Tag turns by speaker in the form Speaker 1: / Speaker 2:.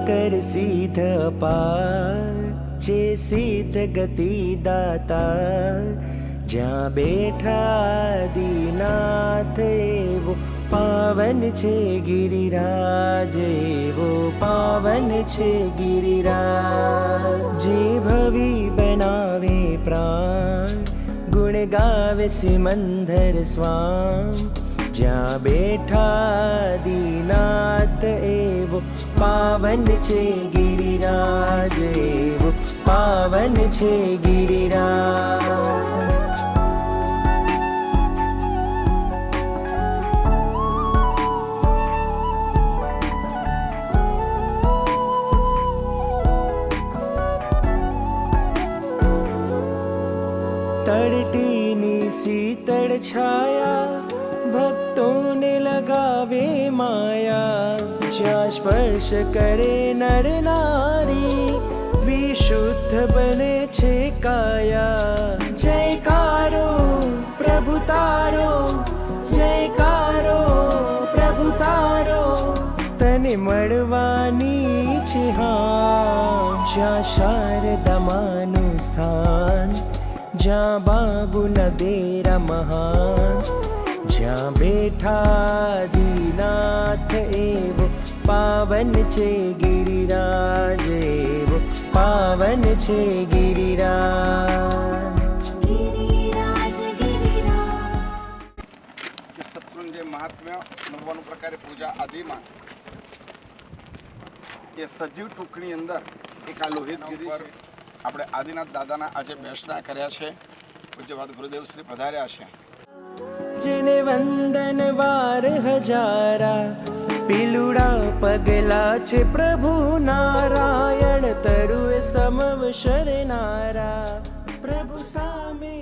Speaker 1: कर सीध अपार जे सीध गति दाता જ્યાં બેઠા દીનાથ એવો પાવન છે ગિરિરાજ એવો પાવન છે ગિરિરાજ જે ભવી બનાવે પ્રાણ ગુણ ગાવે સિમંદર સ્વામ જ્યાં બેઠા દીનાથ એવો પાવન છે ગિરિરાજ એવો પાવન છે ગિરિરાજ તળટીની શીતળ છાયા ભક્તોને લગાવે માયા જ્યાં સ્પર્શ કરે નર નારી વિશુદ્ધ બને છે કાયા જયકારો પ્રભુ તારો જયકારો પ્રભુ તારો તને મળવાની છે હા જ્યાં શારદામાનું સ્થાન જ્યાં બાબુ નદેરા મહાન જ્યાં બેઠા દીનાથ એવો પાવન છે ગિરિરાજ એવો પાવન છે ગિરિરાજ
Speaker 2: શત્રુંજય મહાત્મ્ય 99 પ્રકારે પૂજા આદિમાં એ સજીવ ટુકડી અંદર એક આ લોહિતગીરી છે. આપણે આદિનાથ દાદાના આજે બેસણા કર્યા છે. પૂજ્યપાદ ગુરુદેવ શ્રી પધાર્યા છે.
Speaker 1: જેને વંદન વાર હજારા પીલુડા પગલા છે પ્રભુ નારાયણ તરુએ સમવ શરનારા પ્રભુ સામે